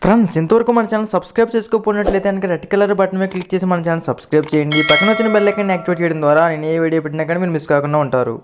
Friends ఇంతవరకు మన channel subscribe చేసుకోకపోయినట్లయితే కనుక రెడ్ కలర్ బటన్ మీద క్లిక్ చేసి మన ఛానల్ సబ్స్క్రైబ్ చేయండి. పక్కన వచ్చిన బెల్ ఐకాన్ యాక్టివేట్ చేయడం ద్వారా నేను ఏ వీడియో పెట్టినా కానీ మీరు మిస్ కాకుండా ఉంటారు.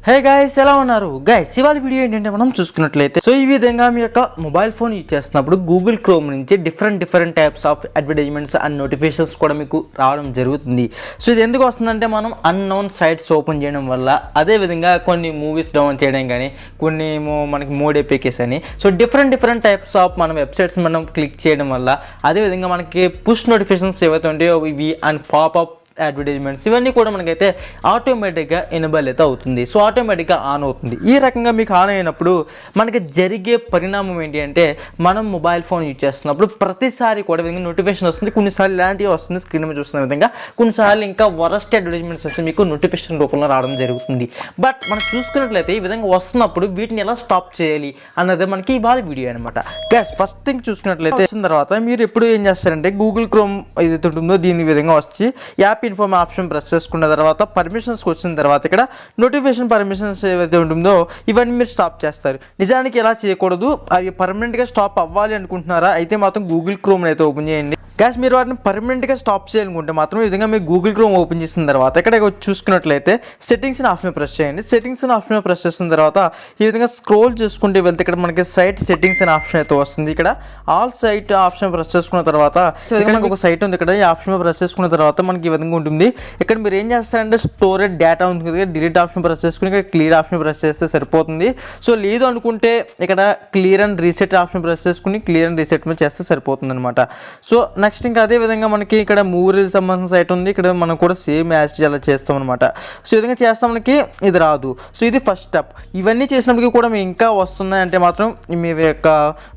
హే గైస్, ఎలా ఉన్నారు గైస్? ఇవాళ వీడియో ఏంటంటే మనం చూసుకున్నట్లయితే ఈ విధంగా మీ యొక్క మొబైల్ ఫోన్ యూజ్ చేస్తున్నప్పుడు గూగుల్ క్రోమ్ నుంచి different types of advertisements and notifications కూడా మీకు రావడం జరుగుతుంది. సో ఇది ఎందుకు వస్తుందంటే మనం అన్నోన్ సైట్స్ ఓపెన్ చేయడం వల్ల, అదేవిధంగా కొన్ని మూవీస్ డౌన్ చేయడం కానీ, కొన్ని మనకి మోడ్ ఎపికేస్ అని, సో డిఫరెంట్ టైప్స్ ఆఫ్ మనం వెబ్సైట్స్ మనం క్లిక్ చేయడం వల్ల, అదేవిధంగా మనకి పుష్ నోటిఫికేషన్స్ ఏవైతే ఉంటాయో ఇవి అండ్ పాపప్ అడ్వర్టైజ్మెంట్స్ ఇవన్నీ కూడా మనకైతే ఆటోమేటిక్గా ఎనేబుల్ అయితే అవుతుంది. సో ఆటోమేటిక్గా ఆన్ అవుతుంది. ఈ రకంగా మీకు ఆన్ అయినప్పుడు మనకి జరిగే పరిణామం ఏంటి అంటే, మనం మొబైల్ ఫోన్ యూజ్ చేస్తున్నప్పుడు ప్రతిసారి కూడా విధంగా నోటిఫికేషన్ వస్తుంది. కొన్నిసార్లు ఇలాంటివి వస్తుంది స్క్రీన్ మీద చూస్తున్న విధంగా, కొన్నిసార్లు ఇంకా వరస్ట్ అడ్వర్టైజ్మెంట్స్ వస్తే మీకు నోటిఫికేషన్ రూపంలో రావడం జరుగుతుంది. బట్ మనం చూసుకున్నట్లయితే ఈ విధంగా వస్తున్నప్పుడు వీటిని ఎలా స్టాప్ చేయాలి అన్నది మనకి ఇవాళ వీడియో అనమాట. గైస్, ఫస్ట్ థింగ్ చూసుకున్నట్లయితే వచ్చిన తర్వాత మీరు ఎప్పుడు ఏం చేస్తారంటే, గూగుల్ క్రోమ్ ఏదైతే ఉంటుందో దీని విధంగా వచ్చి యాప్ ఇన్ఫార్మ్ ఆప్షన్ ప్రెస్ చేసుకున్న తర్వాత పర్మిషన్స్కి వచ్చిన తర్వాత ఇక్కడ నోటిఫికేషన్ పర్మిషన్స్ ఏవైతే ఉంటుందో ఇవన్నీ మీరు స్టాప్ చేస్తారు. నిజానికి ఎలా చేయకూడదు, అవి పర్మనెంట్గా స్టాప్ అవ్వాలి అనుకుంటున్నారా అయితే మాత్రం గూగుల్ క్రోమ్ అయితే ఓపెన్ చేయండి. గ్యాస్ మీరు వాటిని పర్మనెంట్గా స్టాప్ చేయాలనుకుంటే మాత్రం ఈ విధంగా మీరు గూగుల్ క్రోమ్ ఓపెన్ చేసిన తర్వాత ఇక్కడ చూసుకున్నట్లయితే సెట్టింగ్స్ ఆప్షన్ ప్రెస్ చేయండి. సెట్టింగ్స్ ఆప్షన్ ప్రెస్ చేసిన తర్వాత ఈ విధంగా స్క్రోల్ చేసుకుంటే వెళ్తే ఇక్కడ మనకి సైట్ సెట్టింగ్స్ అనే ఆప్షన్ అయితే వస్తుంది. ఇక్కడ ఆల్ సైట్ ఆప్షన్ ప్రెస్ చేసుకున్న తర్వాత మనకి ఒక సైట్ ఉంది. ఇక్కడ ఈ ఆప్షన్ ప్రెస్ చేసుకున్న తర్వాత మనకి ఈ విధంగా ఉంటుంది. ఇక్కడ మీరు ఏం చేస్తారంటే స్టోరేజ్ డేటా ఉంటుంది కదా, డిలీట్ ఆప్షన్ ప్రెస్ చేసుకుని ఇక్కడ క్లియర్ ఆప్షన్ ప్రెస్ చేస్తే సరిపోతుంది. సో లేదు అనుకుంటే ఇక్కడ clear and reset option press చేసుకుని క్లియర్ అండ్ రీసెట్ మీద చేస్తే సరిపోతుంది అనమాట. సో నెక్స్ట్ ఇంకా అదే విధంగా మనకి ఇక్కడ మూవీకి సంబంధించిన సైట్ ఉంది. ఇక్కడ మనం కూడా సేమ్ యాజ్ అలా చేస్తాం అనమాట. సో ఈ విధంగా చేస్తాం, మనకి ఇది రాదు. సో ఇది ఫస్ట్ స్టెప్. ఇవన్నీ చేసినప్పటికీ కూడా మీకు ఇంకా వస్తున్నాయి అంటే మాత్రం మీ యొక్క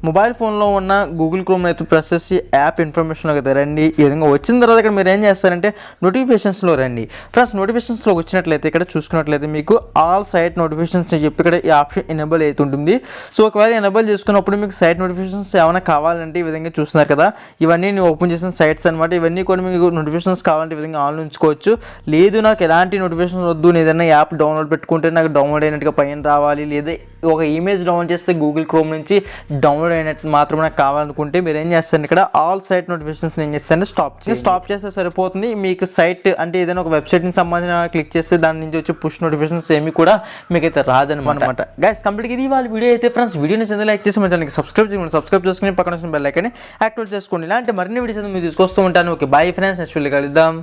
మొబైల్ ఫోన్లో ఉన్న గూగుల్ క్రోమ్ అయితే ప్రెస్ చేసి యాప్ ఇన్ఫర్మేషన్లోకి అయితే రండి. ఈ విధంగా వచ్చిన తర్వాత ఇక్కడ మీరు ఏం చేస్తారంటే నోటిఫికేషన్స్లో రండి. ప్లస్ నోటిఫికేషన్స్లోకి వచ్చినట్లయితే ఇక్కడ చూసుకున్నట్లయితే మీకు ఆల్ సైట్ నోటిఫికేషన్స్ అని చెప్పి ఇక్కడ ఈ ఆప్షన్ ఎనేబుల్ అవుతుంటుంది. సో ఒకవేళ ఎనేబుల్ చేసుకున్నప్పుడు మీకు సైట్ నోటిఫికేషన్స్ ఏమైనా కావాలంటే ఈ విధంగా చూస్తున్నారు కదా, ఇవన్నీ నేను ఓపెన్ చేసిన సైట్స్ అనమాట. ఇవన్నీ కూడా మీకు నోటిఫికేషన్స్ కావాలంటే ఈ విధంగా ఆన్లో ఉంచుకోవచ్చు. లేదు నాకు ఎలాంటి నోటిఫికేషన్స్ వద్దు, నేను ఏదైనా యాప్ డౌన్లోడ్ పెట్టుకుంటే నాకు డౌన్లోడ్ అయినట్టుగా పైన రావాలి, లేదా ఒక ఇమేజ్ డౌన్లోడ్ చేస్తే గూగుల్ క్రోమ్ నుంచి డౌన్లోడ్ అయినట్టు మాత్రం నాకు కావాలనుకుంటే మీరు ఏం చేస్తారు, ఇక్కడ ఆల్ సైట్ నోటిఫికేషన్స్ ఏం చేస్తారంటే స్టాప్ చేస్తే సరిపోతుంది. మీకు సైట్ అంటే ఏదైనా ఒక వెబ్సైట్కి సంబంధించిన క్లిక్ చేస్తే దాని నుంచి వచ్చే పుష్ నోటిఫికేషన్స్ ఏమి కూడా మీకైతే రాదనమాట. గైస్, కంప్లీట్ ఇది వాళ్ళ వీడియో అయితే. ఫ్రెండ్స్, వీడియోని చెంది లైక్ చేసి మన ఛానల్కి సబ్స్క్రైబ్ చేసుకుని పక్కన వచ్చిన బెల్ ఐకాన్ని యాక్టివేట్ చేసుకోండి. ఇలాంటి మరిన్ని వీడియోస్ మీరు తీసుకొస్తూ ఉంటాను. ఓకే, బాయ్ ఫ్రెండ్స్, నెక్స్ట్ వీడియోలో కలుద్దాం.